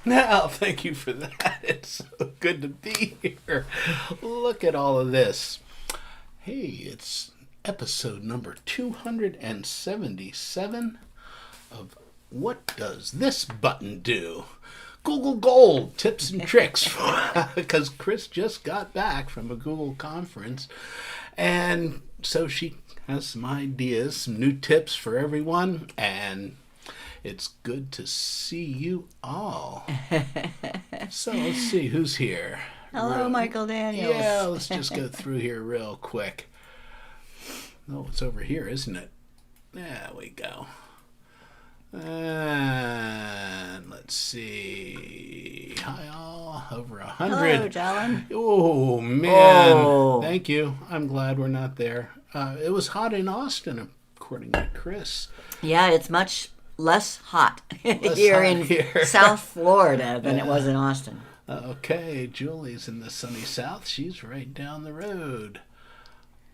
Now, thank you for that. It's so good to be here. Look at all of this. Hey, it's episode number 277 of What Does This Button Do? Google Gold tips and tricks. Because Chris just got back from a Google conference. And so she has some ideas, some new tips for everyone. And it's good to see you all. So let's see who's here. Hello, Michael Daniels. Yeah, let's just go through here real quick. Oh, it's over here, isn't it? There we go. And let's see. Hi, all. Over 100. Hello, Jalen. Oh, man. Oh. Thank you. I'm glad we're not there. It was hot in Austin, according to Chris. Yeah, it's much less hot Less here hot in here. South Florida than it was in Austin. Okay, Julie's in the sunny south. She's right down the road.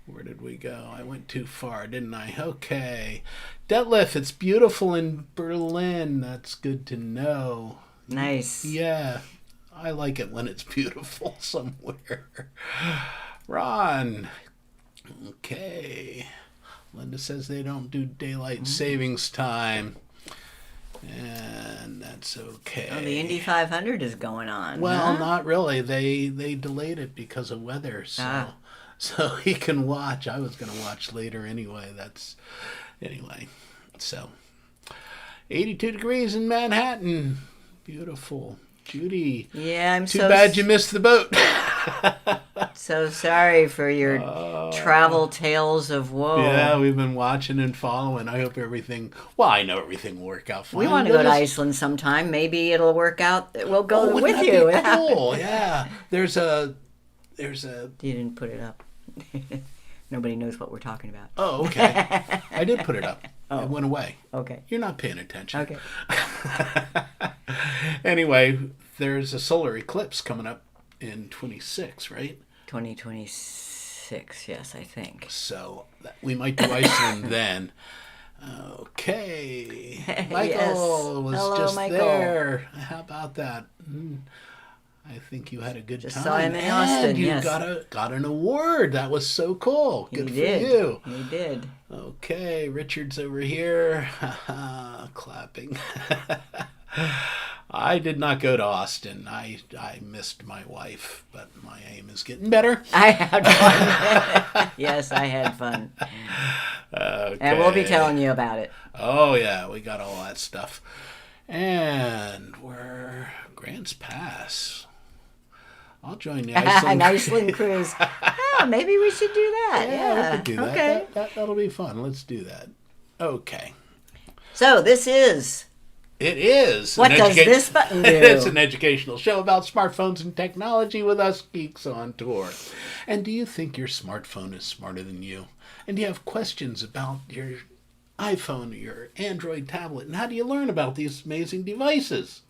Where did we go? I went too far, didn't I? Okay. Detlef, it's beautiful in Berlin. That's good to know. Nice. Yeah, I like it when it's beautiful somewhere. Ron. Okay. Linda says they don't do daylight savings time. And that's okay. Oh, the Indy 500 is going on. Well, huh? not really. They delayed it because of weather, so he can watch. I was going to watch later anyway. So 82 degrees in Manhattan. Beautiful. Judy. Yeah, I'm Too bad you missed the boat. so sorry for your travel tales of woe. Yeah, we've been watching and following. I hope everything. Well, I know everything will work out fine. We want to go to Iceland sometime. Maybe it'll work out. We'll go with wouldn't you. that be cool? Yeah. There's a. You didn't put it up. Nobody knows what we're talking about. Oh, okay. I did put it up. Oh. It went away. Okay. You're not paying attention. Okay. Anyway, there's a solar eclipse coming up in 26, right? 2026, yes, I think. So we might do Iceland then. Okay. Michael Yes. was Hello, just Michael. there. How about that? I think you had a good Just time. saw him in Austin, And you yes. got an award. That was so cool. Good He for did. you. He did. Okay, Richard's over here. Clapping. I did not go to Austin. I missed my wife, but my aim is getting better. I had fun. Yes, I had fun. Okay. And we'll be telling you about it. Oh, yeah, we got all that stuff. And we're Grants Pass. I'll join the Iceland. An Iceland cruise. Oh, maybe we should do that. Yeah, we could do that. Okay. That'll be fun. Let's do that. Okay. So this is It is. What Does This Button Do? It's an educational show about smartphones and technology with us geeks on tour. And do you think your smartphone is smarter than you? And do you have questions about your iPhone or your Android tablet? And how do you learn about these amazing devices?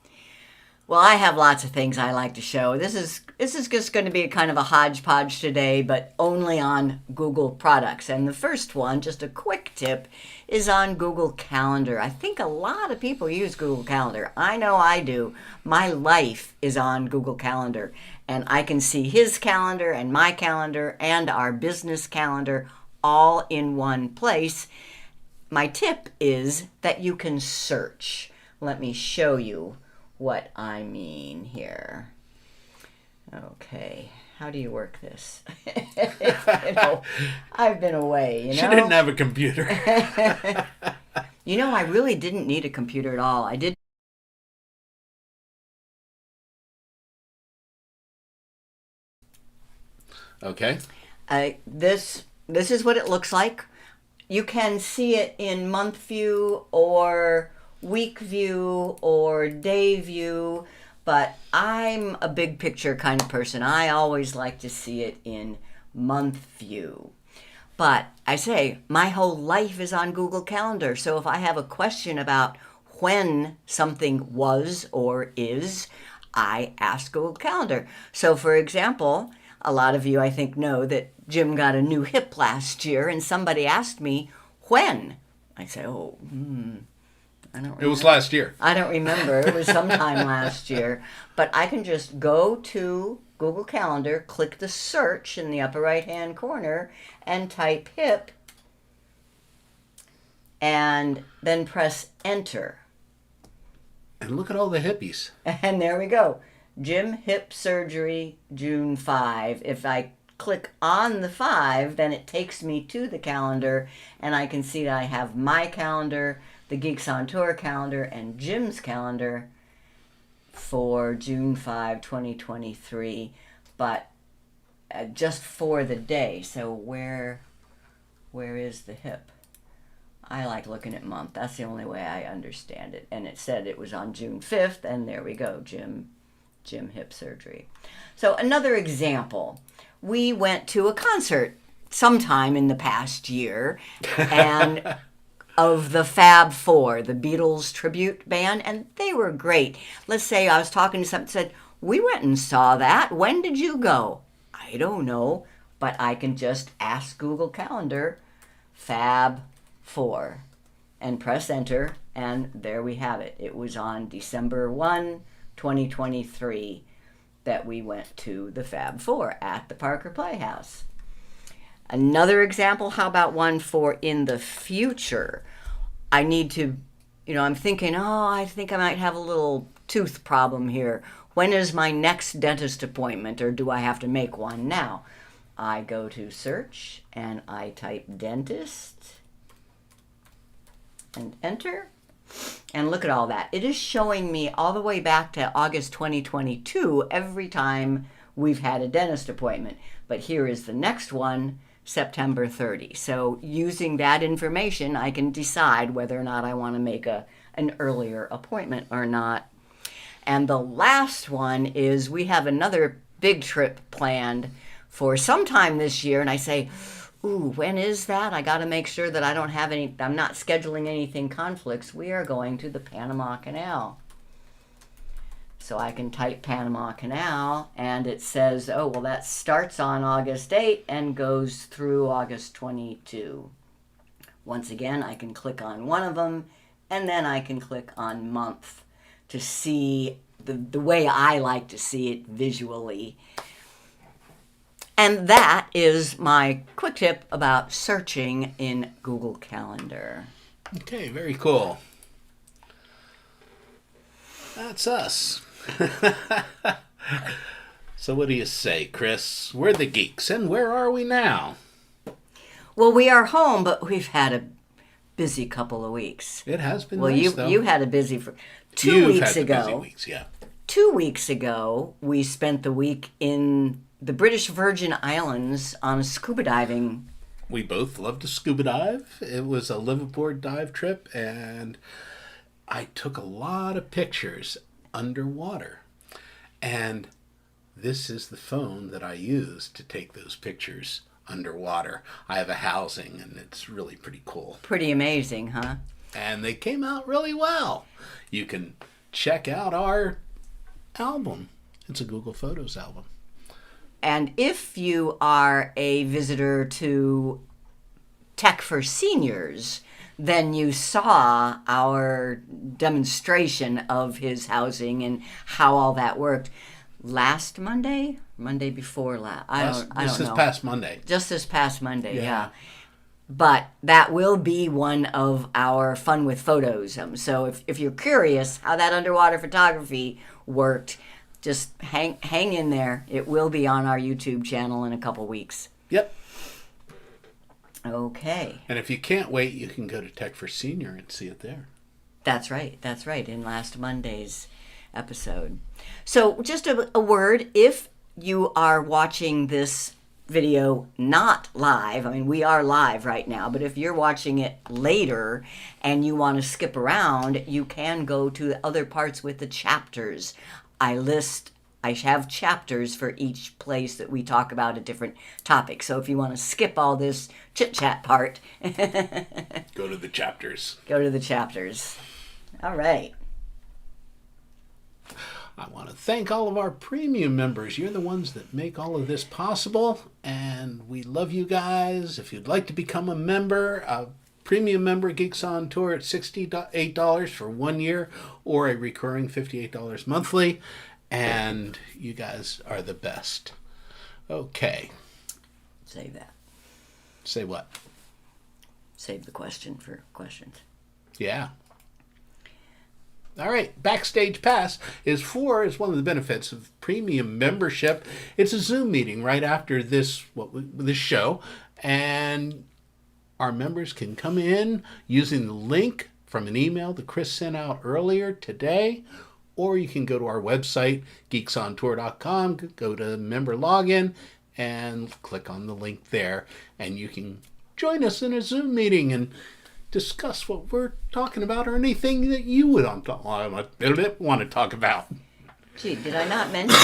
Well, I have lots of things I like to show. This is just going to be kind of a hodgepodge today, but only on Google products. And the first one, just a quick tip, is on Google Calendar. I think a lot of people use Google Calendar. I know I do. My life is on Google Calendar, and I can see his calendar and my calendar and our business calendar all in one place. My tip is that you can search. Let me show you what I mean here. Okay, how do you work this? I've been away, you know? She didn't have a computer. You know, I really didn't need a computer at all. I did. Okay. This is what it looks like. You can see it in month view or week view or day view, but I'm a big picture kind of person. I always like to see it in month view. But I say, my whole life is on Google Calendar, so if I have a question about when something was or is, I ask Google Calendar. So for example, a lot of you I think know that Jim got a new hip last year, and somebody asked me when. I say, I don't remember. It was last year. I don't remember. It was sometime last year. But I can just go to Google Calendar, click the search in the upper right-hand corner, and type hip, and then press enter. And look at all the hippies. And there we go. Jim hip surgery, June 5. If I click on the 5, then it takes me to the calendar, and I can see that I have my calendar, the Geeks on Tour calendar, and Jim's calendar for June 5, 2023, but just for the day. So where is the hip? I like looking at month. That's the only way I understand it. And it said it was on June 5th, and there we go, Jim hip surgery. So another example, we went to a concert sometime in the past year, and of the Fab Four, the Beatles tribute band, and they were great. Let's say I was talking to someone that said, we went and saw that. When did you go? I don't know, but I can just ask Google Calendar, Fab Four, and press enter, and there we have it. It was on December 1, 2023 that we went to the Fab Four at the Parker Playhouse. Another example, how about one for in the future? I need to, I'm thinking, I think I might have a little tooth problem here. When is my next dentist appointment, or do I have to make one now? I go to search and I type dentist and enter. And look at all that. It is showing me all the way back to August 2022 every time we've had a dentist appointment. But here is the next one, September 30. So using that information, I can decide whether or not I want to make an earlier appointment or not. And the last one is we have another big trip planned for sometime this year. And I say, ooh, when is that? I got to make sure that I'm not scheduling anything conflicts. We are going to the Panama Canal. So I can type Panama Canal, and it says, that starts on August 8 and goes through August 22. Once again, I can click on one of them, and then I can click on month to see the way I like to see it visually. And that is my quick tip about searching in Google Calendar. Okay, very cool. That's us. So what do you say, Chris? We're the Geeks, and where are we now? Well, we are home, but we've had a busy couple of weeks. It has been well, nice, though. You had a busy... You've had the busy weeks, yeah. 2 weeks ago, we spent the week in the British Virgin Islands on a scuba diving. We both love to scuba dive. It was a liveaboard dive trip, and I took a lot of pictures underwater. And this is the phone that I used to take those pictures underwater. I have a housing, and it's really pretty cool. Pretty amazing, huh? And they came out really well. You can check out our album. It's a Google Photos album. And if you are a visitor to Tech for Seniors, then you saw our demonstration of his housing and how all that worked last Monday before last. I don't know. This past Monday. Just this past Monday, yeah. But that will be one of our Fun with Photos. So if you're curious how that underwater photography worked, just hang in there. It will be on our YouTube channel in a couple weeks. Yep. Okay. And if you can't wait, you can go to Tech for Senior and see it there. That's right, in last Monday's episode. So just a word, if you are watching this video not live, we are live right now, but if you're watching it later and you want to skip around, you can go to the other parts with the chapters. I have chapters for each place that we talk about a different topic. So if you want to skip all this chit-chat part, go to the chapters. Go to the chapters. All right. I want to thank all of our premium members. You're the ones that make all of this possible, and we love you guys. If you'd like to become a member, premium member Geeks on Tour at $68 for 1 year or a recurring $58 monthly. And you guys are the best. Okay. Save that. Say what? Save the question for questions. Yeah. All right. Backstage Pass is one of the benefits of premium membership. It's a Zoom meeting right after this show, and our members can come in using the link from an email that Chris sent out earlier today, or you can go to our website, geeksontour.com, go to member login, and click on the link there, and you can join us in a Zoom meeting and discuss what we're talking about or anything that you would want to talk about. Gee, did I not mention?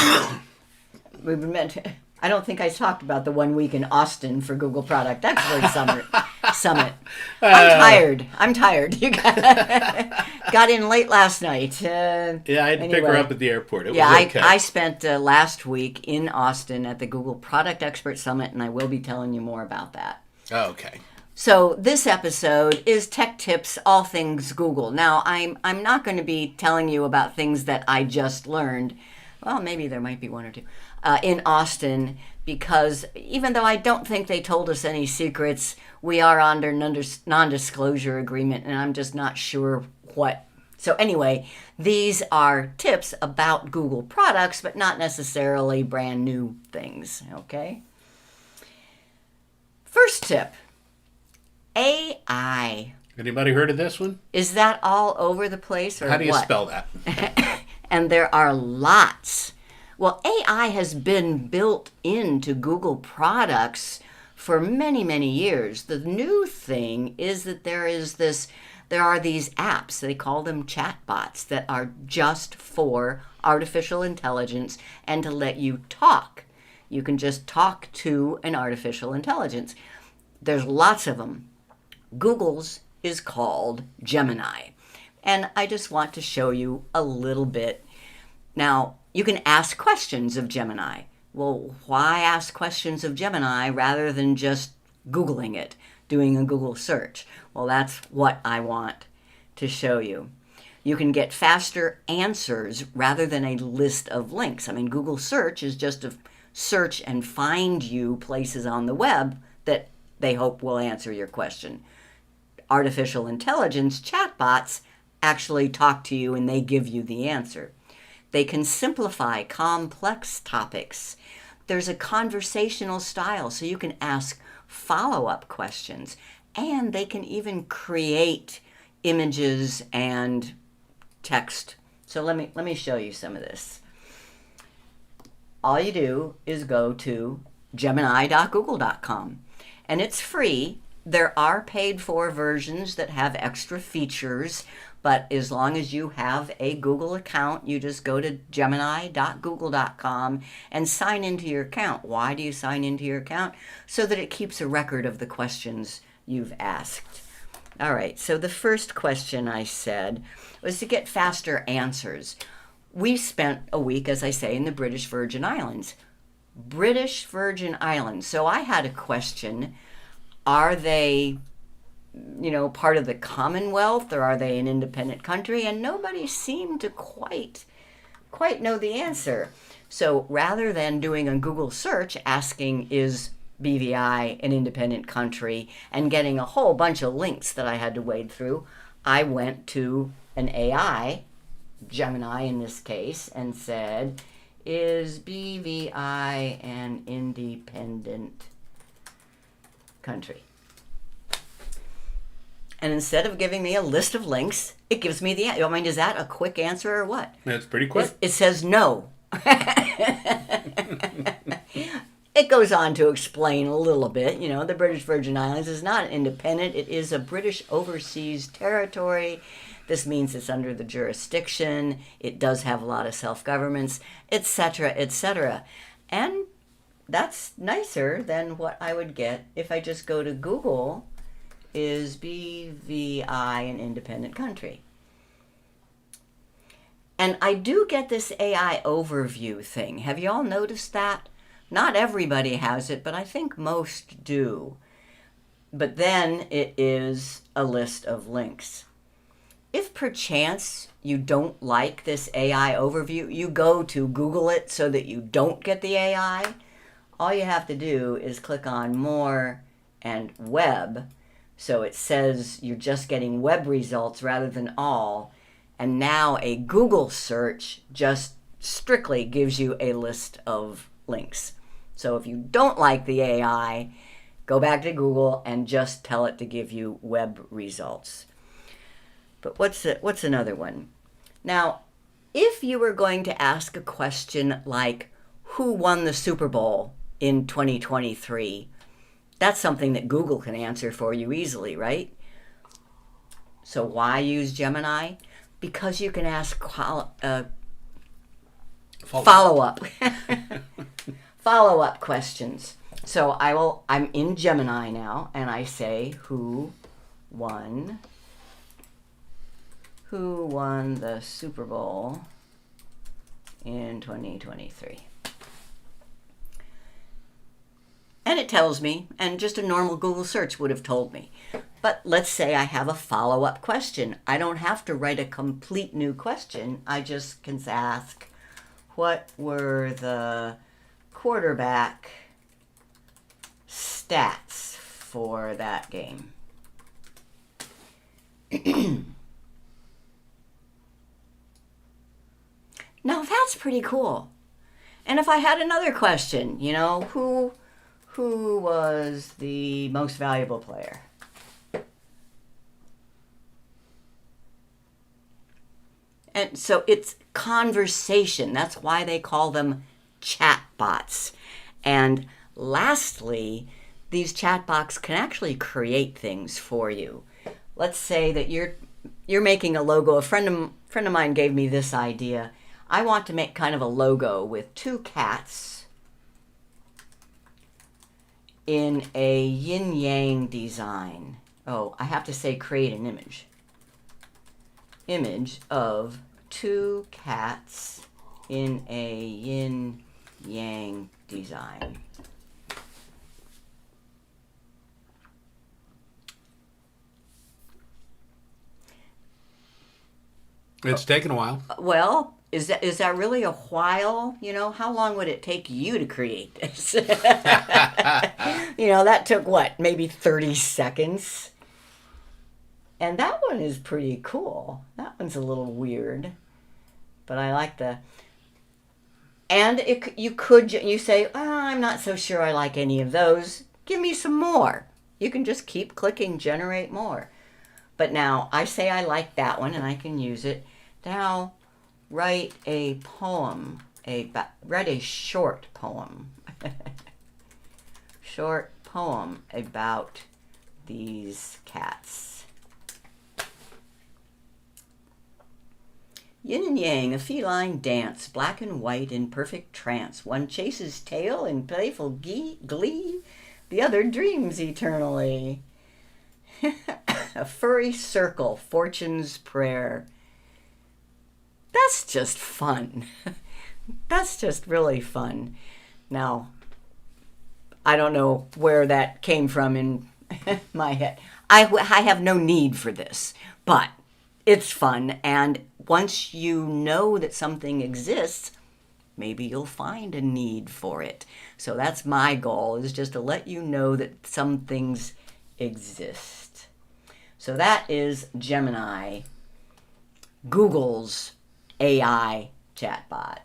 I don't think I talked about the 1 week in Austin for Google Product Expert Summit. I'm tired. You got in late last night. Yeah, I had to pick her up at the airport. It was okay. I spent last week in Austin at the Google Product Expert Summit, and I will be telling you more about that. Okay. So this episode is tech tips, all things Google. Now, I'm not going to be telling you about things that I just learned. Well, maybe there might be one or two in Austin, because even though I don't think they told us any secrets, we are under non-disclosure agreement, and I'm just not sure what. So anyway, these are tips about Google products, but not necessarily brand new things, okay? First tip. AI. Anybody heard of this one? Is that all over the place or what? How do you spell that? And there are lots. Well, AI has been built into Google products for many, many years. The new thing is that there are these apps, they call them chatbots, that are just for artificial intelligence and to let you talk. You can just talk to an artificial intelligence. There's lots of them. Google's is called Gemini. And I just want to show you a little bit. Now, you can ask questions of Gemini. Well, why ask questions of Gemini rather than just Googling it, doing a Google search? Well, that's what I want to show you. You can get faster answers rather than a list of links. I mean, Google search is just to search and find you places on the web that they hope will answer your question. Artificial intelligence chatbots actually talk to you and they give you the answer. They can simplify complex topics. There's a conversational style, so you can ask follow-up questions. And they can even create images and text. So let me show you some of this. All you do is go to gemini.google.com. And it's free. There are paid-for versions that have extra features, but as long as you have a Google account, you just go to gemini.google.com and sign into your account. Why do you sign into your account? So that it keeps a record of the questions you've asked. All right, so the first question I said was to get faster answers. We spent a week, as I say, in the British Virgin Islands. British Virgin Islands. So I had a question. Are they, part of the Commonwealth, or are they an independent country? And nobody seemed to quite know the answer. So rather than doing a Google search asking, is BVI an independent country, and getting a whole bunch of links that I had to wade through, I went to an AI, Gemini in this case, and said, is BVI an independent country? And instead of giving me a list of links, it gives me the answer. I mean, is that a quick answer or what? That's pretty quick. It says no. It goes on to explain a little bit. The British Virgin Islands is not independent. It is a British overseas territory. This means it's under the jurisdiction. It does have a lot of self-governments, etc., etc. And that's nicer than what I would get if I just go to Google, is BVI an independent country? And I do get this AI overview thing. Have you all noticed that? Not everybody has it, but I think most do. but then it is a list of links. If perchance you don't like this AI overview, you go to Google it so that you don't get the AI, all you have to do is click on More and Web. So it says you're just getting web results rather than all. And now a Google search just strictly gives you a list of links. So if you don't like the AI, go back to Google and just tell it to give you web results. But what's another one? Now, if you were going to ask a question like, who won the Super Bowl in 2023? That's something that Google can answer for you easily, right? So why use Gemini? Because you can ask follow-up follow-up questions. So I'm in Gemini now, and I say, who won the Super Bowl in 2023? And it tells me, and just a normal Google search would have told me. But let's say I have a follow-up question. I don't have to write a complete new question. I just can ask, what were the quarterback stats for that game? Now that's pretty cool. And if I had another question, who was the most valuable player? And so it's conversation. That's why they call them chatbots. And lastly, these chatbots can actually create things for you. Let's say that you're making a logo. A friend of mine gave me this idea. I want to make kind of a logo with two cats in a yin-yang design. Oh, I have to say create an image. Image of two cats in a yin-yang design. It's taken a while. Well, is that really a while? How long would it take you to create this? That took what? Maybe 30 seconds? And that one is pretty cool. That one's a little weird, but I like the. And you say, I'm not so sure I like any of those. Give me some more. You can just keep clicking generate more. But now I say I like that one and I can use it. Now write a poem. Write a short poem. Short poem about these cats. Yin and yang, a feline dance, black and white in perfect trance. One chases tail in playful glee, the other dreams eternally. A furry circle, fortune's prayer. That's just fun. That's just really fun. Now, I don't know where that came from in my head. I have no need for this, but it's fun, and once you know that something exists, maybe you'll find a need for it. So that's my goal, is just to let you know that some things exist. So that is Gemini, Google's AI chatbot.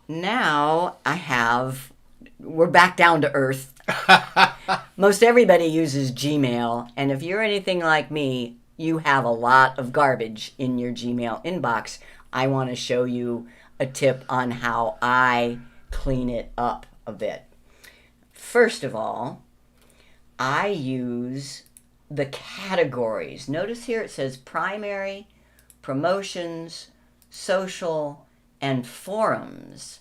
Now we're back down to earth. Most everybody uses Gmail, and if you're anything like me, you have a lot of garbage in your Gmail inbox. I want to show you a tip on how I clean it up a bit. First of all, I use the categories. Notice here it says primary, promotions, social, and forums.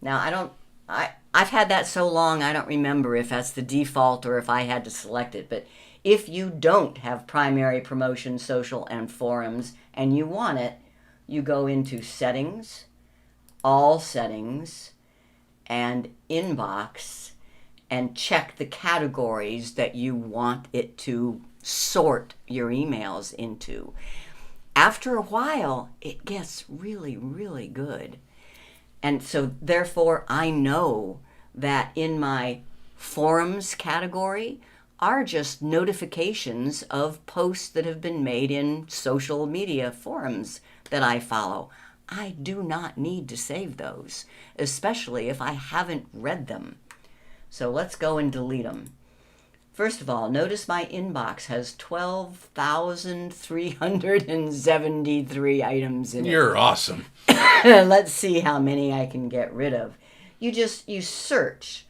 Now, I've had that so long I don't remember if that's the default or if I had to select it. But if you don't have primary, promotion, social, and forums, and you want it, you go into settings, all settings, and inbox, and check the categories that you want it to sort your emails into. After a while, it gets really, really good. And so therefore, I know that in my forums category are just notifications of posts that have been made in social media forums that I follow. I do not need to save those, especially if I haven't read them. So let's go and delete them. First of all, notice my inbox has 12,373 items in it. You're awesome. Let's see how many I can get rid of. You search.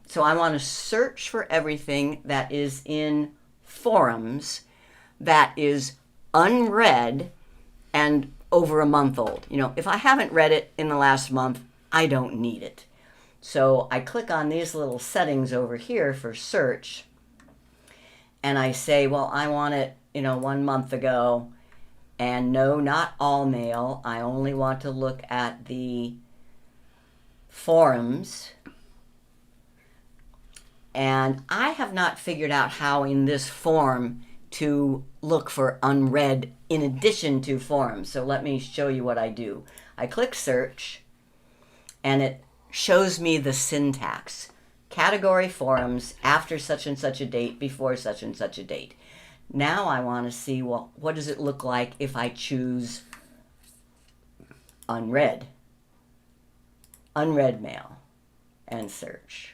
So I want to search for everything that is in forums that is unread and over a month old. If I haven't read it in the last month, I don't need it. So I click on these little settings over here for search, and I say, well, I want it, 1 month ago, and no, not all mail. I only want to look at the forums. And I have not figured out how in this form to look for unread in addition to forums. So let me show you what I do. I click search, and it shows me the syntax. Category forums, after such and such a date, before such and such a date. Now I want to see, well, what does it look like if I choose unread? Unread mail, and search.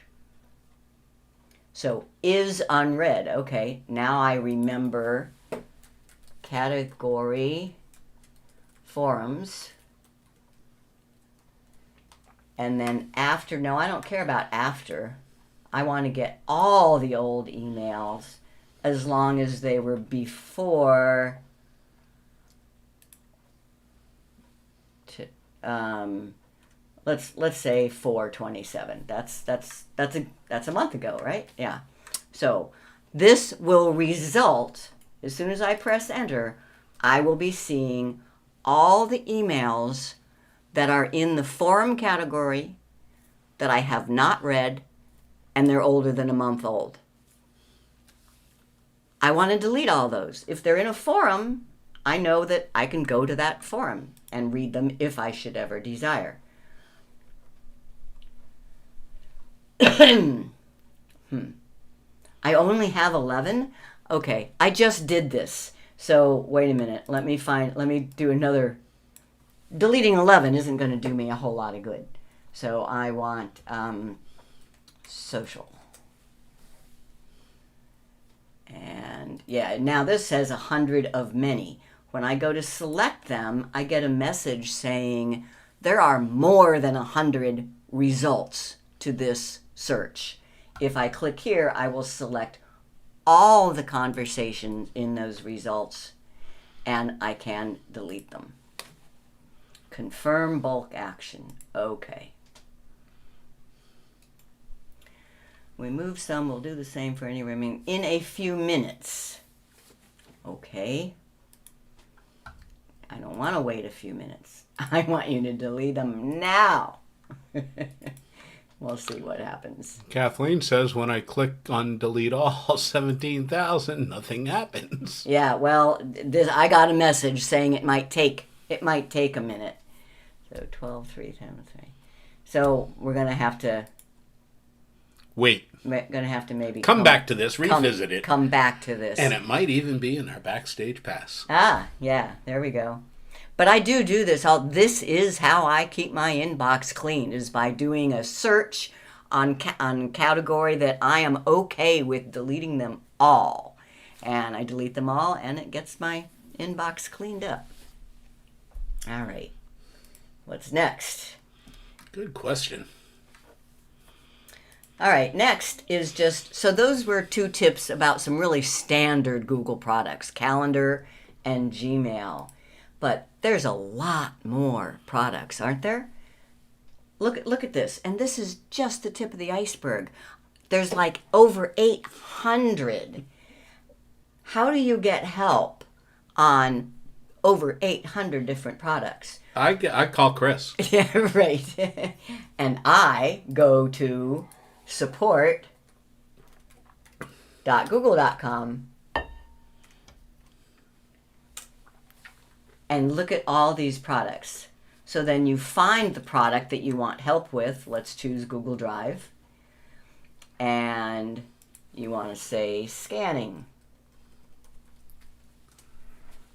So is unread. Okay, now I remember category forums. And then after, no, I don't care about after. I want to get all the old emails as long as they were before let's say 4/27. That's a month ago, right? Yeah. So this will result, as soon as I press enter, I will be seeing all the emails that are in the forum category that I have not read, and they're older than a month old. I want to delete all those. If they're in a forum, I know that I can go to that forum and read them if I should ever desire. I only have 11? Okay, I just did this. So wait a minute, let me do another. Deleting 11 isn't going to do me a whole lot of good. So I want social. And yeah, now this says 100 of many. When I go to select them, I get a message saying there are more than 100 results to this search. If I click here, I will select all the conversations in those results, and I can delete them. Confirm bulk action. Okay. We move some. We'll do the same for any remaining in a few minutes. Okay. I don't want to wait a few minutes. I want you to delete them now. We'll see what happens. Kathleen says when I click on delete all 17,000, nothing happens. Yeah, well, I got a message saying it might take a minute. So 12, 3 times 3. So we're going to have to wait. We're going to have to maybe come back to this, revisit it. Come back to this. And it might even be in our backstage pass. Ah, yeah, there we go. But I do this. This is how I keep my inbox clean, is by doing a search on category that I am okay with deleting them all. And I delete them all, and it gets my inbox cleaned up. All right. What's next? Good question. All right, next is so those were 2 tips about some really standard Google products, Calendar and Gmail. But there's a lot more products, aren't there? Look at this. And this is just the tip of the iceberg. There's like over 800. How do you get help on over 800 different products? I call Chris. Yeah, right. And I go to support support.google.com and look at all these products. So then you find the product that you want help with. Let's choose Google Drive. And you want to say scanning.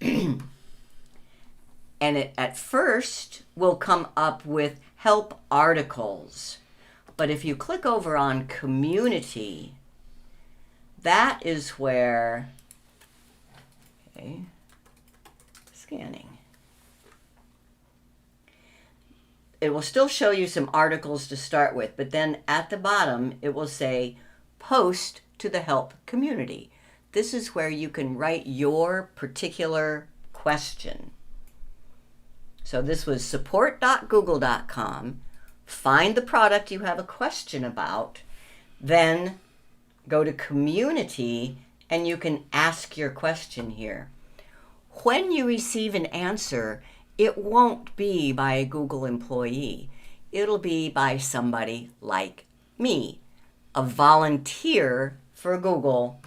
And it at first will come up with help articles. But if you click over on community, that is where, okay, scanning. It will still show you some articles to start with, but then at the bottom, it will say post to the help community. This is where you can write your particular question. So this was support.google.com. Find the product you have a question about, then go to community and you can ask your question here. When you receive an answer, it won't be by a Google employee. It'll be by somebody like me, a volunteer for Google,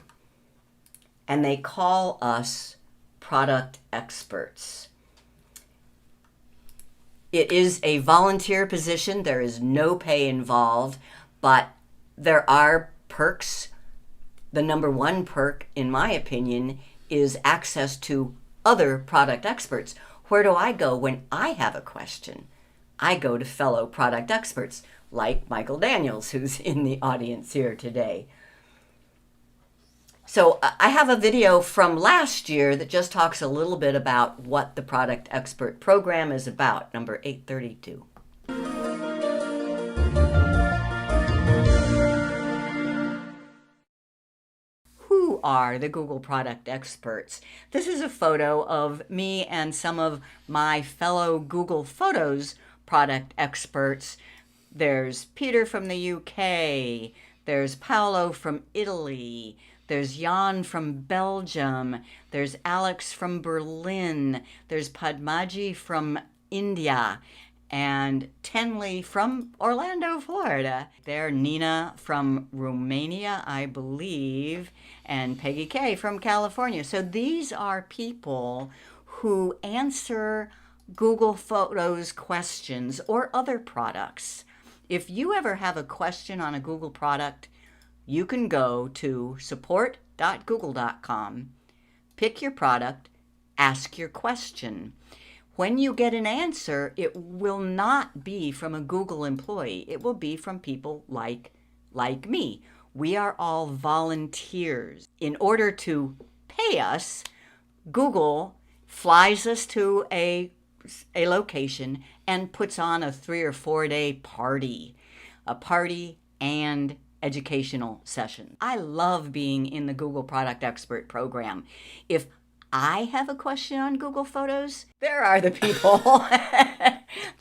and they call us product experts. It is a volunteer position. There is no pay involved, but there are perks. The number one perk, in my opinion, is access to other product experts. Where do I go when I have a question? I go to fellow product experts like Michael Daniels, who's in the audience here today. So I have a video from last year that just talks a little bit about what the Product Expert Program is about, number 832. Who are the Google Product Experts? This is a photo of me and some of my fellow Google Photos product experts. There's Peter from the UK, there's Paolo from Italy, there's Jan from Belgium, there's Alex from Berlin, there's Padmaji from India, and Tenley from Orlando, Florida. There's Nina from Romania, I believe, and Peggy K from California. So these are people who answer Google Photos questions or other products. If you ever have a question on a Google product, you can go to support.google.com, pick your product, ask your question. When you get an answer, it will not be from a Google employee. It will be from people like me. We are all volunteers. In order to pay us, Google flies us to a location and puts on a 3 or 4 day party. A party and educational session. I love being in the Google Product Expert Program. If I have a question on Google Photos, there are the people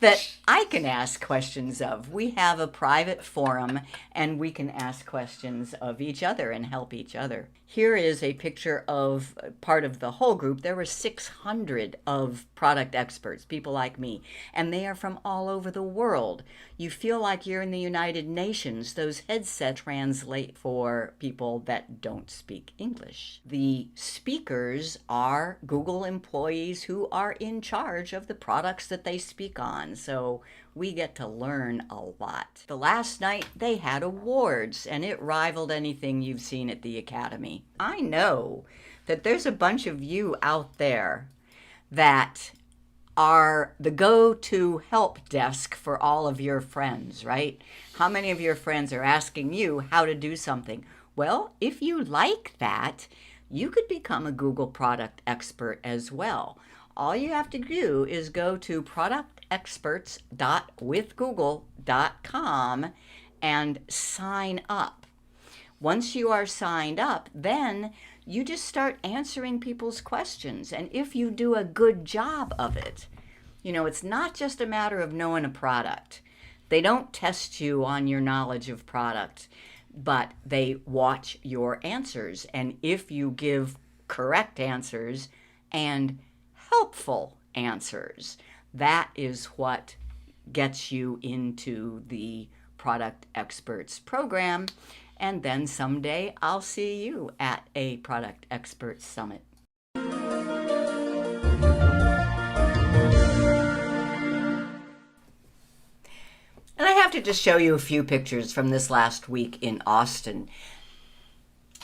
that I can ask questions of. We have a private forum and we can ask questions of each other and help each other. Here is a picture of part of the whole group. There were 600 of product experts, people like me, and they are from all over the world. You feel like you're in the United Nations. Those headsets translate for people that don't speak English. The speakers are Google employees who are in charge of the products that they speak on. So we get to learn a lot. The last night they had awards and it rivaled anything you've seen at the Academy. I know that there's a bunch of you out there that are the go-to help desk for all of your friends, right? How many of your friends are asking you how to do something? Well, if you like that, you could become a Google product expert as well. All you have to do is go to productexperts.withgoogle.com and sign up. Once you are signed up, then you just start answering people's questions. And if you do a good job of it, it's not just a matter of knowing a product. They don't test you on your knowledge of product, but they watch your answers. And if you give correct answers and helpful answers, that is what gets you into the Product Experts program. And then someday I'll see you at a Product Experts Summit. And I have to just show you a few pictures from this last week in Austin.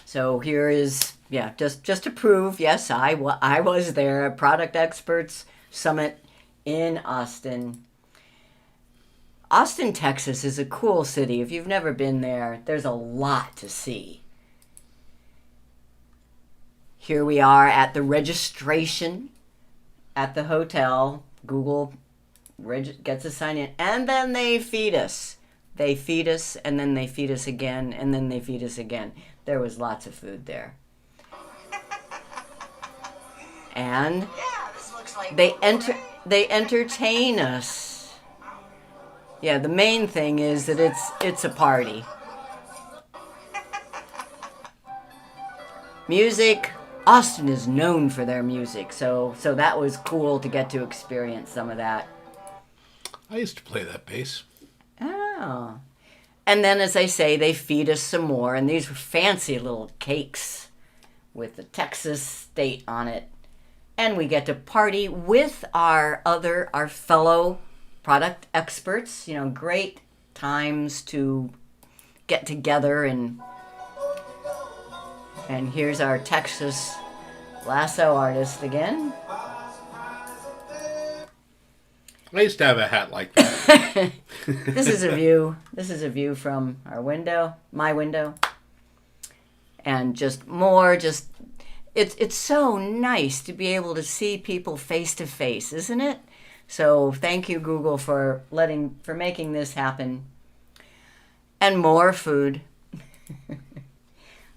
So here is, just to prove, yes, I was there, a Product Experts Summit in Austin. Austin, Texas is a cool city. If you've never been there, there's a lot to see. Here we are at the registration at the hotel. Google gets us signed in, and then they feed us. They feed us, and then they feed us again, and then they feed us again. There was lots of food there. And they entertain us. Yeah, the main thing is that it's a party. Music. Austin is known for their music, so that was cool to get to experience some of that. I used to play that bass. Oh. And then, as I say, they feed us some more, and these were fancy little cakes with the Texas state on it. And we get to party with our fellow product experts. Great times to get together, and here's our Texas lasso artist again. I used to have a hat like that. This is a view. This is a view from our window, my window. And it's so nice to be able to see people face to face, isn't it? So thank you, Google, for making this happen. And more food.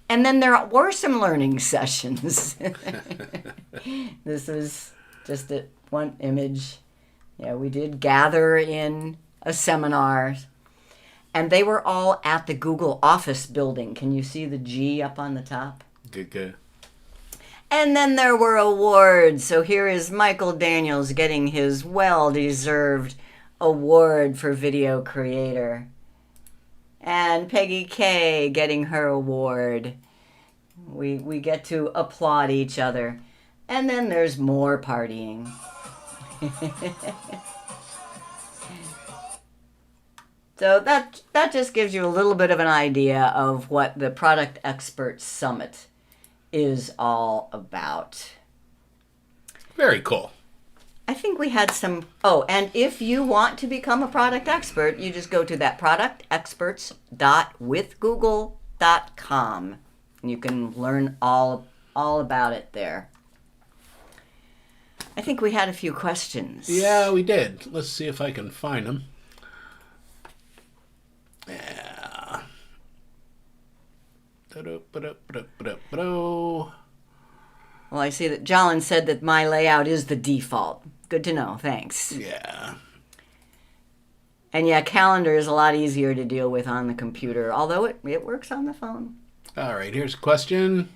And then there were some learning sessions. This was just one image. Yeah, we did gather in a seminar, and they were all at the Google office building. Can you see the G up on the top? Good. And then there were awards. So here is Michael Daniels getting his well-deserved award for video creator. And Peggy Kay getting her award. We get to applaud each other. And then there's more partying. So that just gives you a little bit of an idea of what the Product Experts Summit is all about. Very cool. I think we had some... Oh, and if you want to become a product expert, you just go to that productexperts.withgoogle.com. And you can learn all about it there. I think we had a few questions. Yeah, we did. Let's see if I can find them. Yeah. Well, I see that Jolyn said that my layout is the default. Good to know. Thanks. Yeah. And yeah, calendar is a lot easier to deal with on the computer, although it works on the phone. All right, here's a question.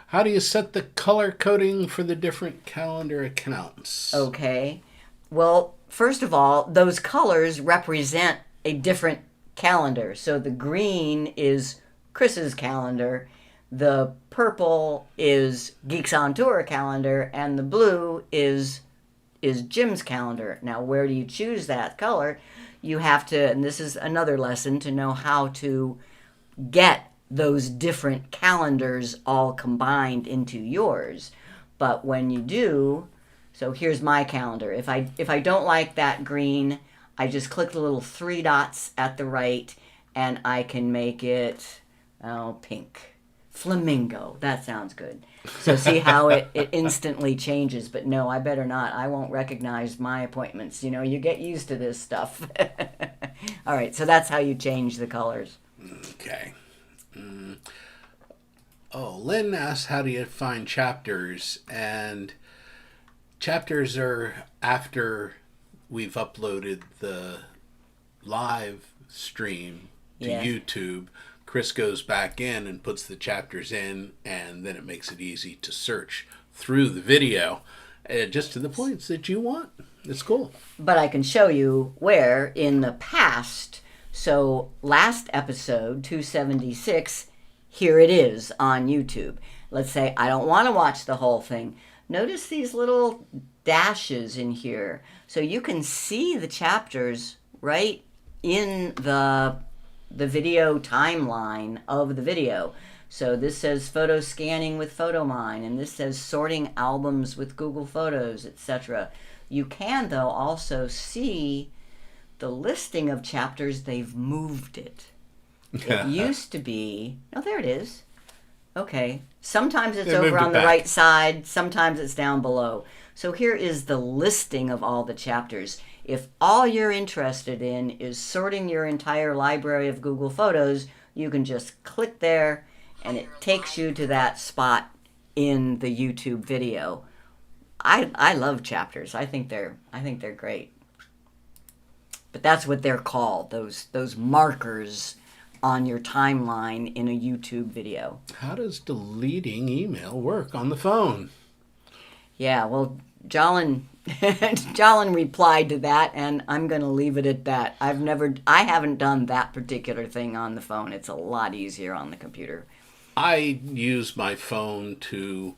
How do you set the color coding for the different calendar accounts? Okay. Well, first of all, those colors represent a different calendar. So the green is Chris's calendar, the purple is Geeks on Tour calendar, and the blue is Jim's calendar. Now, where do you choose that color? You have to, and this is another lesson, to know how to get those different calendars all combined into yours. But when you do, so here's my calendar. If I don't like that green, I just click the little 3 dots at the right, and I can make it pink. Flamingo. That sounds good. So see how it instantly changes. But no, I better not. I won't recognize my appointments. You get used to this stuff. All right, so that's how you change the colors. Okay. Oh, Lynn asked, how do you find chapters? And chapters are after we've uploaded the live stream to YouTube. Chris goes back in and puts the chapters in, and then it makes it easy to search through the video just to the points that you want. It's cool. But I can show you where in the past. So last episode, 276, here it is on YouTube. Let's say I don't want to watch the whole thing. Notice these little dashes in here. So you can see the chapters right in the video timeline of the video. So this says photo scanning with PhotoMine, and this says sorting albums with Google Photos, etc. You can, though, also see the listing of chapters. They've moved it. It used to be... Oh, there it is. Okay. Sometimes it's over on the right side. Sometimes it's down below. So here is the listing of all the chapters. If all you're interested in is sorting your entire library of Google Photos, you can just click there and it takes you to that spot in the YouTube video. I love chapters. I think they're great. But that's what they're called, those markers on your timeline in a YouTube video. How does deleting email work on the phone? Yeah, well, Jolin replied to that, and I'm going to leave it at that. I haven't done that particular thing on the phone. It's a lot easier on the computer. I use my phone to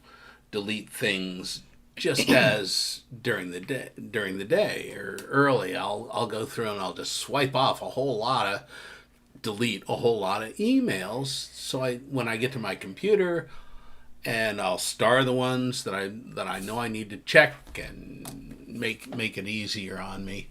delete things just as during the day or early. I'll go through and I'll just swipe off delete a whole lot of emails. So when I get to my computer, and I'll star the ones that I know I need to check and make it easier on me,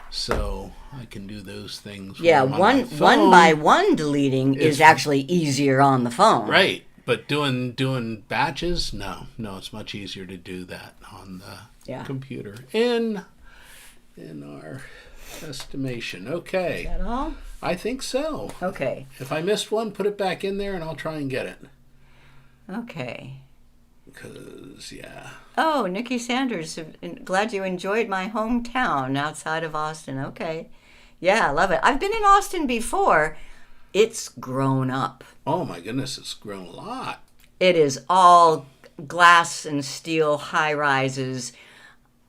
so I can do those things. Yeah, one by one deleting is actually easier on the phone. Right, but doing batches, no, it's much easier to do that on the computer. In our estimation, okay. Is that all? I think so. Okay. If I missed one, put it back in there, and I'll try and get it. Okay. Because, yeah. Oh, Nikki Sanders, glad you enjoyed my hometown outside of Austin. Okay. Yeah, I love it. I've been in Austin before. It's grown up. Oh, my goodness, it's grown a lot. It is all glass and steel high-rises.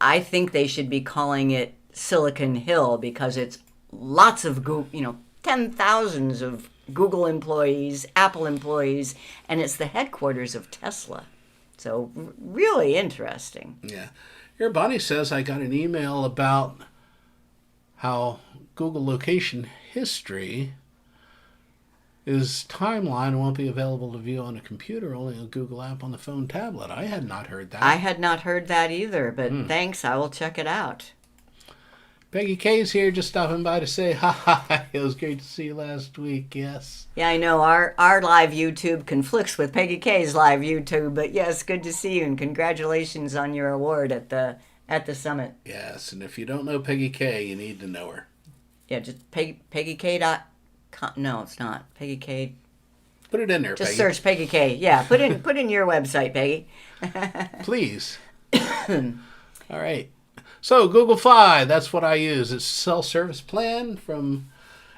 I think they should be calling it Silicon Hill because it's lots of, 10,000s of Google employees, Apple employees, and it's the headquarters of Tesla. So really interesting. Yeah. Here, Bonnie says I got an email about how Google location history is timeline and won't be available to view on a computer, only a Google app on the phone tablet. I had not heard that. I had not heard that either, but thanks. I will check it out. Peggy K's here, just stopping by to say hi. It was great to see you last week, yes. Yeah, I know our live YouTube conflicts with Peggy K's live YouTube, but yes, good to see you, and congratulations on your award at the summit. Yes, and if you don't know Peggy K, you need to know her. Yeah, just PeggyK.com. No, it's not. Peggy K. Put it in there, just Peggy. search Peggy K. Yeah, put in your website, Peggy. Please. All right. So Google Fi, that's what I use. It's a self-service plan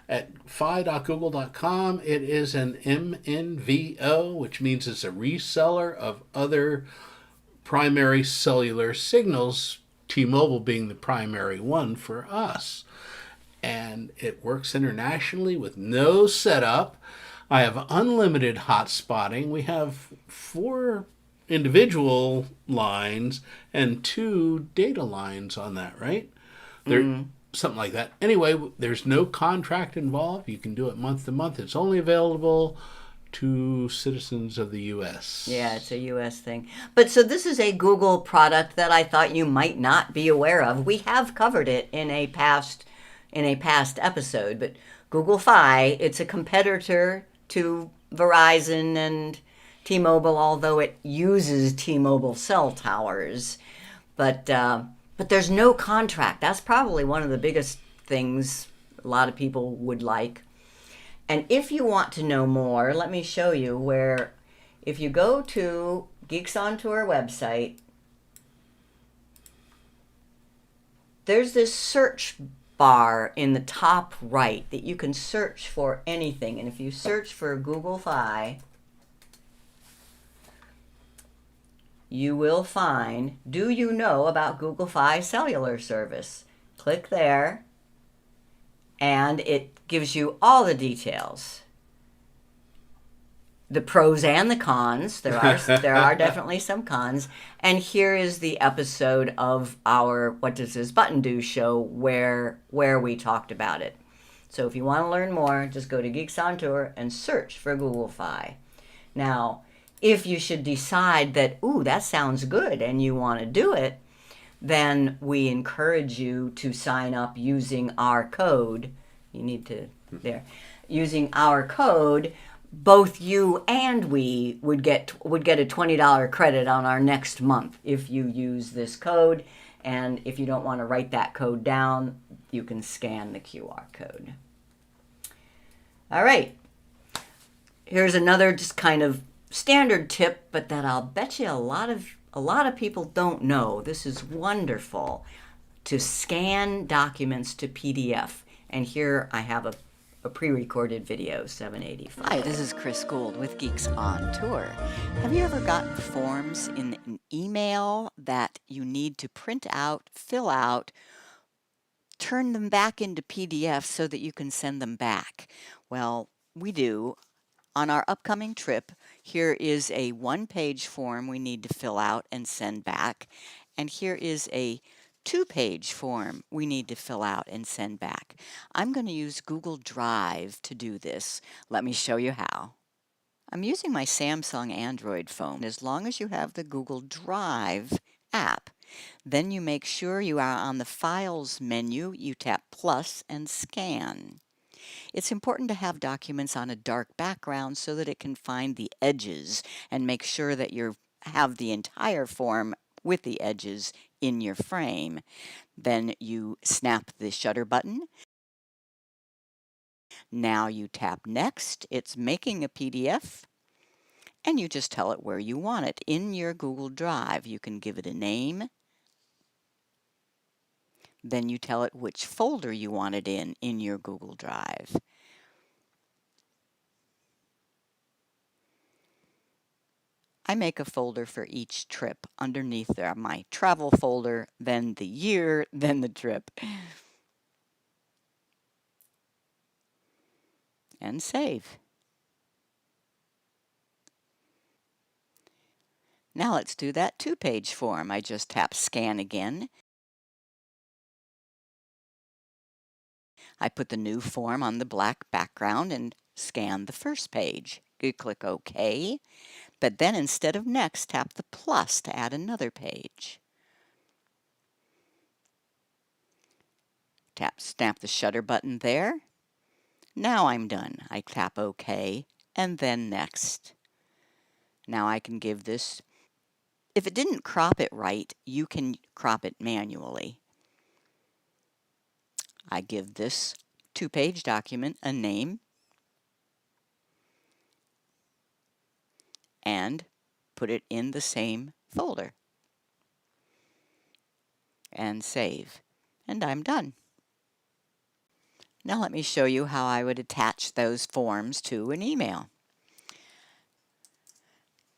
at fi.google.com. It is an MNVO, which means it's a reseller of other primary cellular signals, T-Mobile being the primary one for us. And it works internationally with no setup. I have unlimited hotspotting. We have 4 individual lines and 2 data lines on that, right? Something like that. Anyway, there's no contract involved. You can do it month to month. It's only available to citizens of the U.S. Yeah, it's a U.S. thing. But so this is a Google product that I thought you might not be aware of. We have covered it in a past episode, but Google Fi, it's a competitor to Verizon and T-Mobile, although it uses T-Mobile cell towers. But there's no contract. That's probably one of the biggest things a lot of people would like. And if you want to know more, let me show you where, if you go to Geeks on Tour website, there's this search bar in the top right that you can search for anything. And if you search for Google Fi, you will find, do you know about Google Fi cellular service? Click there, and it gives you all the details. The pros and the cons. There are definitely some cons. And here is the episode of our What Does This Button Do show where we talked about it. So if you want to learn more, just go to Geeks on Tour and search for Google Fi. Now, if you should decide that, ooh, that sounds good and you want to do it, then we encourage you to sign up using our code. You need to, there. Using our code, both you and we would get a $20 credit on our next month if you use this code. And if you don't want to write that code down, you can scan the QR code. All right. Here's another just kind of standard tip, but that I'll bet you a lot of people don't know. This is wonderful, to scan documents to PDF. And here I have a pre-recorded video, 785. Hi, this is Chris Gould with Geeks on Tour. Have you ever gotten forms in an email that you need to print out, fill out, turn them back into PDF so that you can send them back? Well, we do. On our upcoming trip, here is a one-page form we need to fill out and send back. And here is a two-page form we need to fill out and send back. I'm going to use Google Drive to do this. Let me show you how. I'm using my Samsung Android phone. As long as you have the Google Drive app, then you make sure you are on the Files menu, you tap plus and scan. It's important to have documents on a dark background so that it can find the edges and make sure that you have the entire form with the edges in your frame. Then you snap the shutter button. Now you tap next. It's making a PDF. And you just tell it where you want it. In your Google Drive, you can give it a name. Then you tell it which folder you want it in your Google Drive. I make a folder for each trip. Underneath there, my travel folder, then the year, then the trip. And save. Now let's do that two-page form. I just tap scan again. I put the new form on the black background and scan the first page. You click OK, but then instead of next, tap the plus to add another page. Snap the shutter button there. Now I'm done. I tap OK and then next. Now I can give this, if it didn't crop it right, you can crop it manually. I give this two-page document a name and put it in the same folder and save. And I'm done. Now let me show you how I would attach those forms to an email.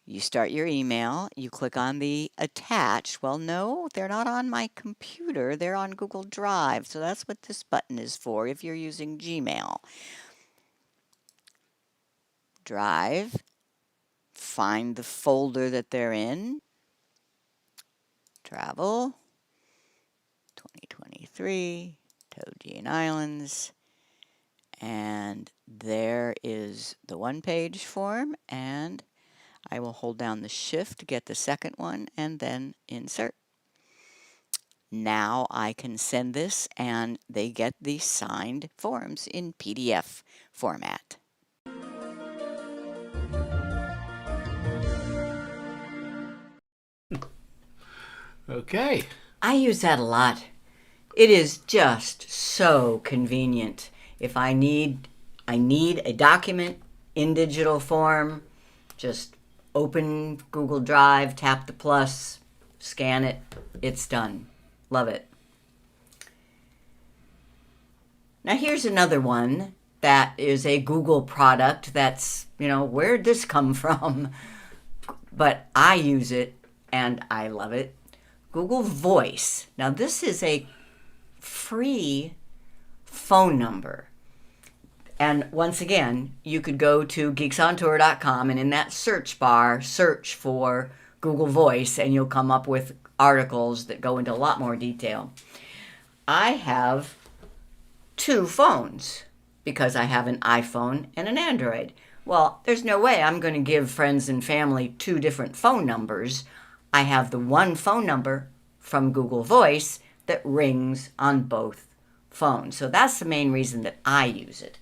You start your email, you click on the attach. Well, no, they're not on my computer, they're on Google Drive. So that's what this button is for if you're using Gmail. Drive, find the folder that they're in. Travel, 2023, Togian Islands. And there is the one-page form, and I will hold down the shift to get the second one and then insert. Now I can send this and they get the signed forms in PDF format. Okay. I use that a lot. It is just so convenient. If I need a document in digital form, just open Google Drive, tap the plus, scan it, it's done. Love it. Now here's another one that is a Google product that's, where'd this come from? But I use it and I love it. Google Voice. Now this is a free phone number. And once again, you could go to geeksontour.com and in that search bar, search for Google Voice, and you'll come up with articles that go into a lot more detail. I have 2 phones because I have an iPhone and an Android. Well, there's no way I'm going to give friends and family 2 different phone numbers. I have the one phone number from Google Voice that rings on both phones. So that's the main reason that I use it.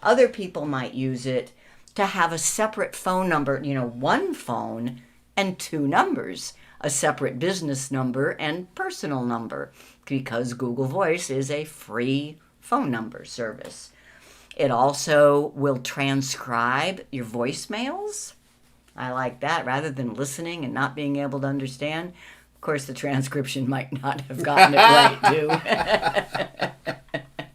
Other people might use it to have a separate phone number, one phone and 2 numbers, a separate business number and personal number, because Google Voice is a free phone number service. It also will transcribe your voicemails. I like that, rather than listening and not being able to understand. Of course, the transcription might not have gotten it right,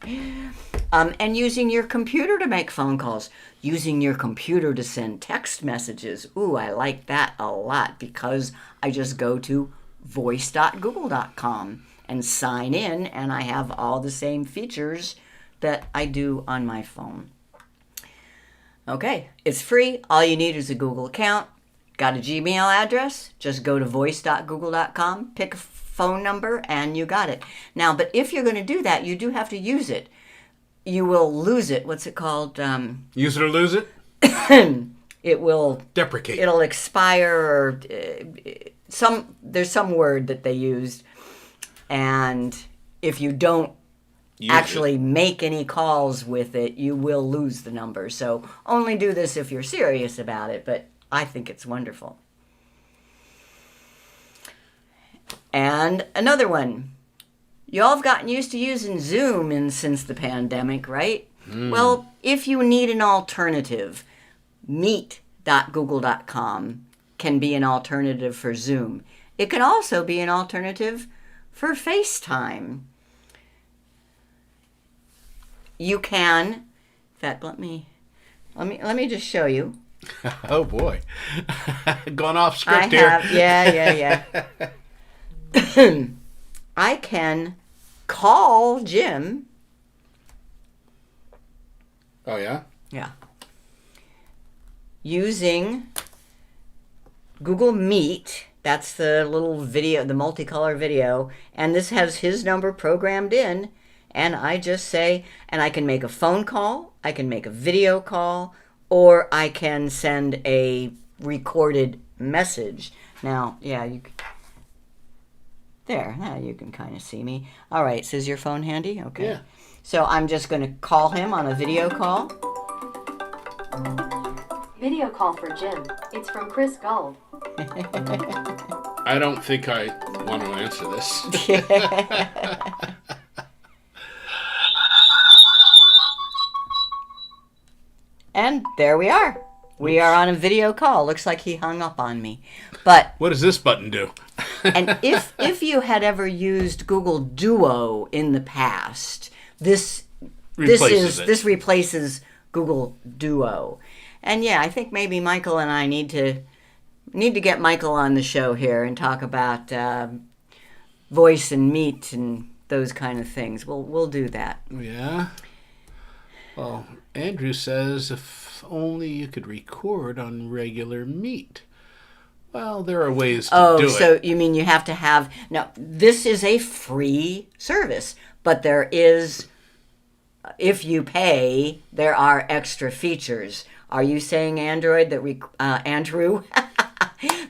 too. And using your computer to make phone calls. Using your computer to send text messages. Ooh, I like that a lot because I just go to voice.google.com and sign in, and I have all the same features that I do on my phone. Okay, it's free. All you need is a Google account. Got a Gmail address? Just go to voice.google.com, pick a phone number, and you got it. Now, but if you're going to do that, you do have to use it. You will lose it. What's it called? Use it or lose it? It will... Deprecate. It'll expire, or there's some word that they used. And if you don't make any calls with it, you will lose the number. So only do this if you're serious about it, but I think it's wonderful. And another one. Y'all have gotten used to using Zoom since the pandemic, right? Well, if you need an alternative, meet.google.com can be an alternative for Zoom. It can also be an alternative for FaceTime. You can, in fact, let me just show you. Oh boy, gone off script here. Yeah. I can call Jim. Oh yeah? Yeah. Using Google Meet. That's the little video, the multicolor video, and this has his number programmed in. And I just say, and I can make a phone call, I can make a video call, or I can send a recorded message. Now, yeah, now you can kind of see me. All right, so is your phone handy? Okay. Yeah. So I'm just going to call him on a video call. Video call for Jim. It's from Chris Gold. I don't think I want to answer this. And there we are. We are on a video call. Looks like he hung up on me. But what does this button do? and if you had ever used Google Duo in the past, this replaces Google Duo. And yeah, I think maybe Michael and I need to get Michael on the show here and talk about voice and Meet and those kind of things. We'll do that. Yeah. Well, Andrew says if only you could record on regular Meet. Well, there are ways to do it. Oh, so you mean you have to have... Now, this is a free service, but there is... If you pay, there are extra features. Are you saying, Andrew,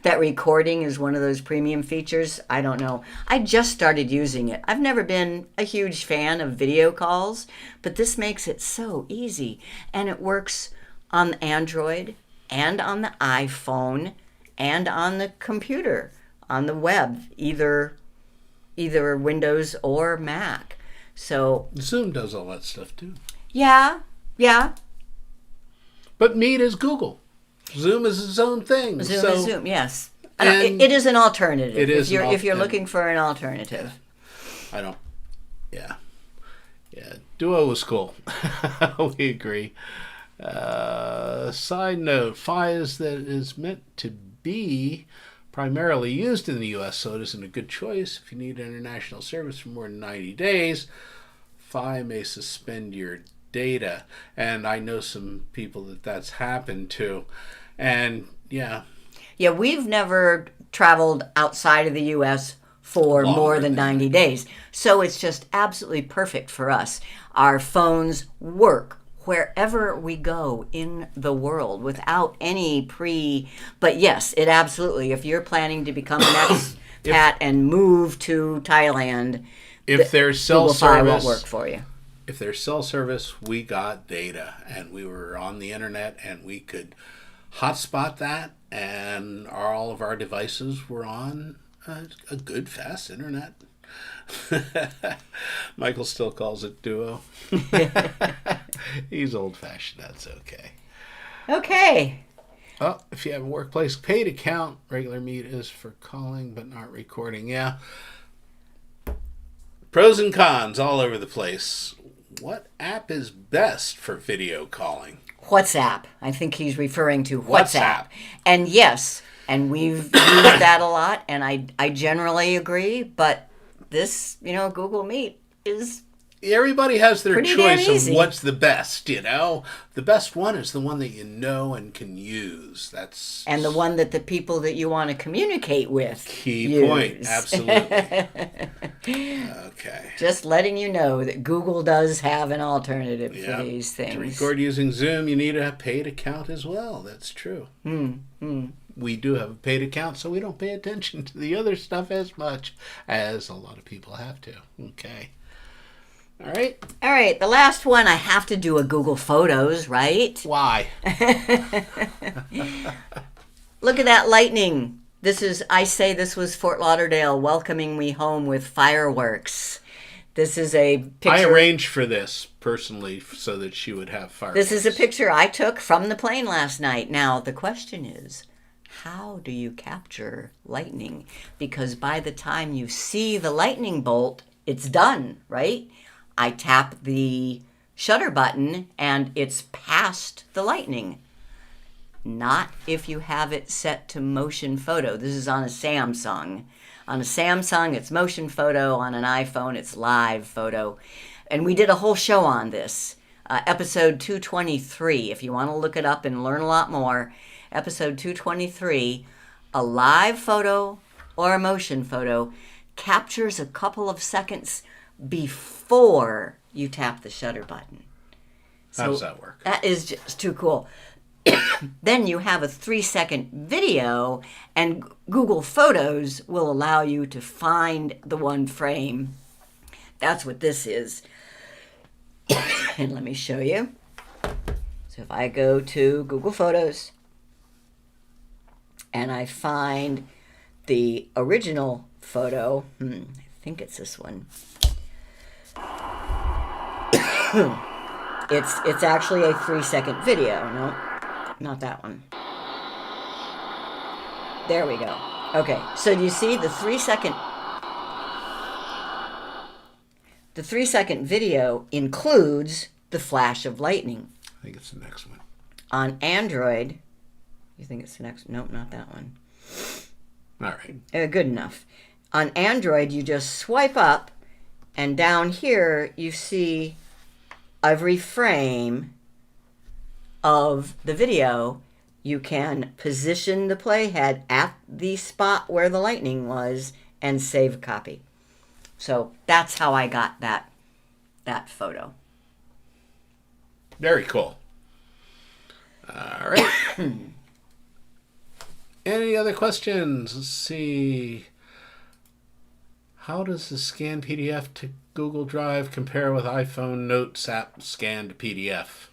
that recording is one of those premium features? I don't know. I just started using it. I've never been a huge fan of video calls, but this makes it so easy. And it works on Android and on the iPhone and on the computer, on the web, either Windows or Mac. So Zoom does all that stuff too. Yeah. But Meet is Google. Zoom is its own thing. Zoom is Zoom, yes. It is an alternative. It is if you're looking for an alternative. Yeah. Duo was cool. We agree. Side note, Fi is meant to be primarily used in the U.S., so it isn't a good choice if you need international service for more than 90 days. Wi-Fi may suspend your data, and I know some people that's happened to. And yeah, we've never traveled outside of the U.S. for more than 90 days. So it's just absolutely perfect for us. Our phones work wherever we go in the world without any but yes, it absolutely, if you're planning to become an expat and move to Thailand, if there's cell Google Fi service, won't work for you. if there's cell service, we got data, and we were on the internet, and we could hotspot that, and all of our devices were on a good, fast internet. Michael still calls it Duo. He's old-fashioned. That's okay. Okay. Oh, if you have a workplace paid account, regular Meet is for calling but not recording. Yeah. Pros and cons all over the place. What app is best for video calling? WhatsApp. I think he's referring to WhatsApp. And yes, and we've used that a lot, and I generally agree, but this, Google Meet is Everybody has their pretty damn choice easy. of what's the best, The best one is the one that you know and can use. That's and the one that the people that you want to communicate with key use. point. Absolutely. Okay. Just letting you know that Google does have an alternative for these things. To record using Zoom, you need a paid account as well. That's true. We do have a paid account, so we don't pay attention to the other stuff as much as a lot of people have to. Okay. All right. The last one, I have to do a Google Photos, right? Why? Look at that lightning. This was Fort Lauderdale welcoming me home with fireworks. This is a picture. I arranged for this personally so that she would have fireworks. This is a picture I took from the plane last night. Now, the question is, how do you capture lightning? Because by the time you see the lightning bolt, it's done, right? I tap the shutter button and it's past the lightning. Not if you have it set to motion photo. This is on a Samsung. On a Samsung, it's motion photo. On an iPhone, it's live photo. And we did a whole show on this. Episode 223, if you want to look it up and learn a lot more. Episode 223, a live photo or a motion photo captures a couple of seconds before you tap the shutter button. How does that work? That is just too cool. Then you have a 3-second video, and Google Photos will allow you to find the one frame. That's what this is. And let me show you. So if I go to Google Photos and I find the original photo, I think it's this one. It's actually a 3-second video. No, not that one. There we go. Okay, so do you see the 3-second video includes the flash of lightning. I think it's the next one. On Android, you think it's the next? Nope, not that one. All right. Good enough. On Android, you just swipe up, and down here you see every frame of the video. You can position the playhead at the spot where the lightning was and save a copy. So that's how I got that photo. Very cool. All right. Any other questions? Let's see. How does the scanned PDF to Google Drive compare with iPhone Notes app scanned PDF?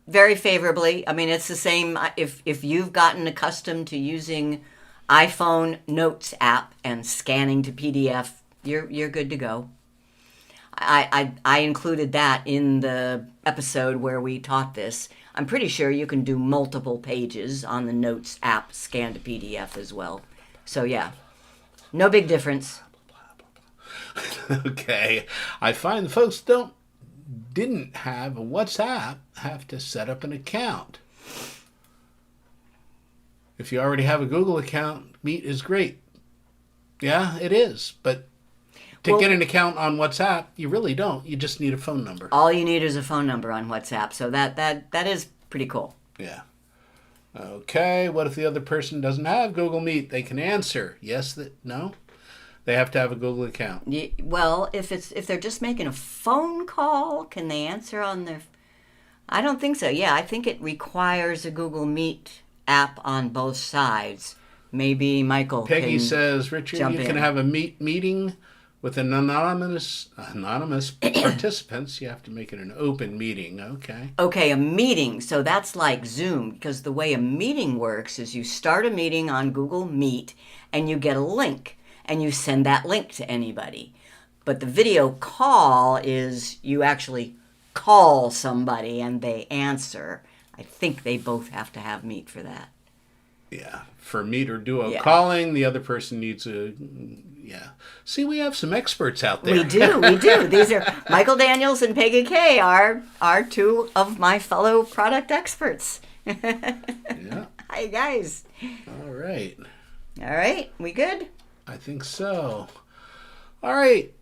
Very favorably. I mean, it's the same. If you've gotten accustomed to using iPhone Notes app and scanning to PDF, you're good to go. I included that in the episode where we taught this. I'm pretty sure you can do multiple pages on the Notes app scanned to PDF as well. So yeah, no big difference. Okay. I find the folks didn't have a WhatsApp have to set up an account. If you already have a Google account, Meet is great. Yeah, it is, but To get an account on WhatsApp, you really don't. You just need a phone number. All you need is a phone number on WhatsApp. So that is pretty cool. Yeah. Okay, what if the other person doesn't have Google Meet? They can answer. Yes, no? They have to have a Google account. Well, if they're just making a phone call, can they answer on their... I don't think so. Yeah, I think it requires a Google Meet app on both sides. Maybe Michael Peggy says, Richard, you can have a meeting with an anonymous participants. You have to make it an open meeting. Okay. Okay, a meeting. So that's like Zoom, because the way a meeting works is you start a meeting on Google Meet and you get a link and you send that link to anybody. But the video call is you actually call somebody and they answer. I think they both have to have Meet for that. Yeah, for Meet or Duo calling, the other person needs a... Yeah. See, we have some experts out there. We do. These are Michael Daniels and Peggy Kay are two of my fellow product experts. Yeah. Hi, guys. All right. We good? I think so. All right.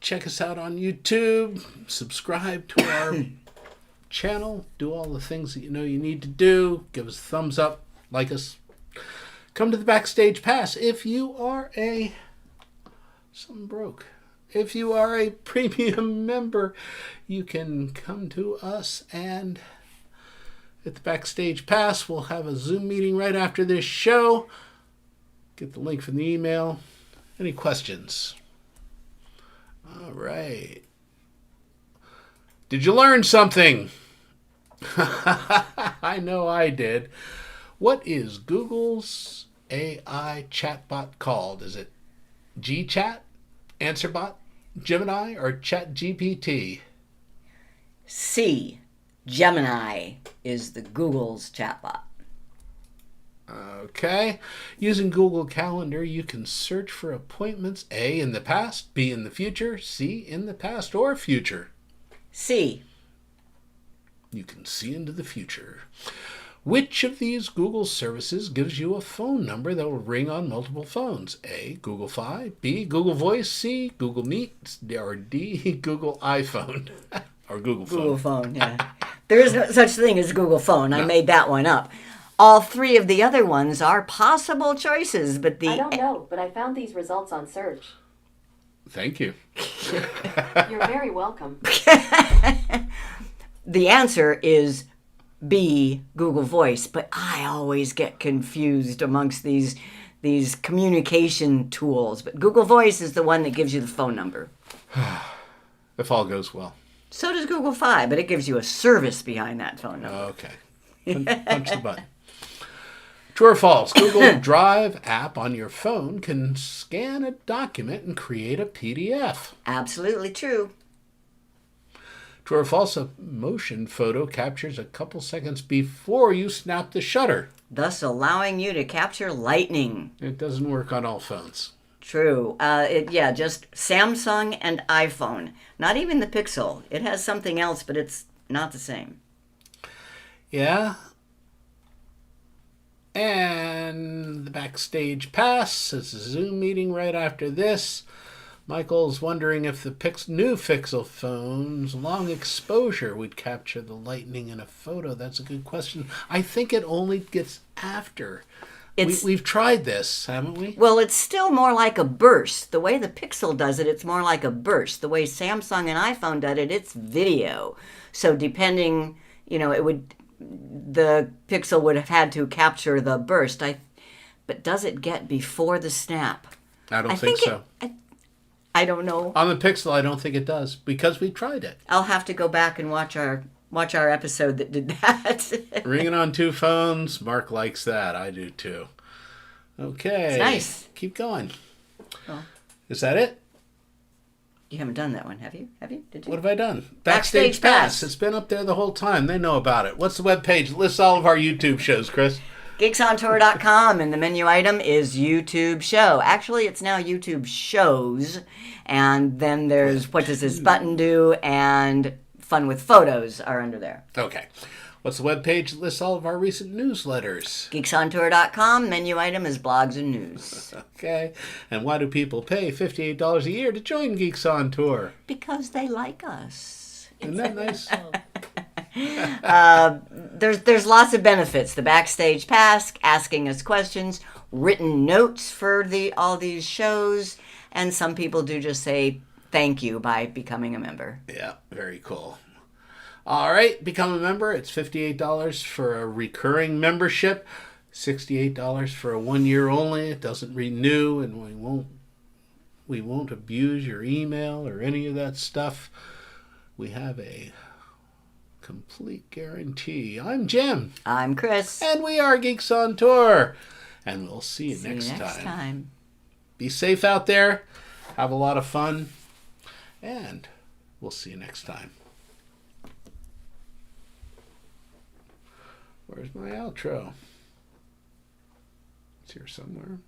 Check us out on YouTube. Subscribe to our channel. Do all the things that you know you need to do. Give us a thumbs up. Like us. Come to the Backstage Pass if you are a... Something broke. If you are a premium member, you can come to us and at the Backstage Pass, we'll have a Zoom meeting right after this show. Get the link from the email. Any questions? All right. Did you learn something? I know I did. What is Google's AI chatbot called? Is it GChat, AnswerBot, Gemini, or ChatGPT? C. Gemini is the Google's chatbot. Okay. Using Google Calendar, you can search for appointments A, in the past, B, in the future, C, in the past or future. C. You can see into the future. Which of these Google services gives you a phone number that will ring on multiple phones? A, Google Fi, B, Google Voice, C, Google Meet, or D, Google iPhone, or Google Phone. Google Phone, yeah. There is no such thing as Google Phone. I made that one up. All three of the other ones are possible choices, but I don't know, but I found these results on search. Thank you. You're very welcome. The answer is B, Google Voice, but I always get confused amongst these communication tools. But Google Voice is the one that gives you the phone number. If all goes well. So does Google Fi, but it gives you a service behind that phone number. Okay. Punch the button. True or false? Google Drive app on your phone can scan a document and create a PDF. Absolutely true. True or false? A motion photo captures a couple seconds before you snap the shutter. Thus allowing you to capture lightning. It doesn't work on all phones. True. Just Samsung and iPhone. Not even the Pixel. It has something else, but it's not the same. Yeah. And the Backstage Pass. It's a Zoom meeting right after this. Michael's wondering if the new Pixel phone's long exposure would capture the lightning in a photo. That's a good question. I think it only gets after. We've tried this, haven't we? Well, it's still more like a burst. The way the Pixel does it, it's more like a burst. The way Samsung and iPhone did it, it's video. So depending, the Pixel would have had to capture the burst. But does it get before the snap? I don't think so. I don't know. On the Pixel, I don't think it does because we tried it. I'll have to go back and watch our episode that did that. Ringing on two phones. Mark likes that. I do too. Okay. It's nice. Keep going. Oh. Is that it? You haven't done that one, have you? Did you? What have I done? Backstage Pass. It's been up there the whole time. They know about it. What's the webpage that lists all of our YouTube shows, Chris? geeksontour.com, and the menu item is YouTube show. Actually, it's now YouTube shows, and then there's what does this button do, and fun with photos are under there. Okay. What's the webpage that lists all of our recent newsletters? Geeksontour.com, menu item is blogs and news. Okay. And why do people pay $58 a year to join Geeks on Tour? Because they like us. Isn't that nice? There's lots of benefits. The backstage pass, asking us questions, written notes for all these shows, and some people do just say thank you by becoming a member. Yeah, very cool. All right, become a member. It's $58 for a recurring membership, $68 for a 1 year only. It doesn't renew, and we won't abuse your email or any of that stuff. We have a complete guarantee. I'm Jim. I'm Chris. And we are Geeks on Tour. And we'll see you next next time. time. Be safe out there. Have a lot of fun. And we'll see you next time. Where's my outro? It's here somewhere.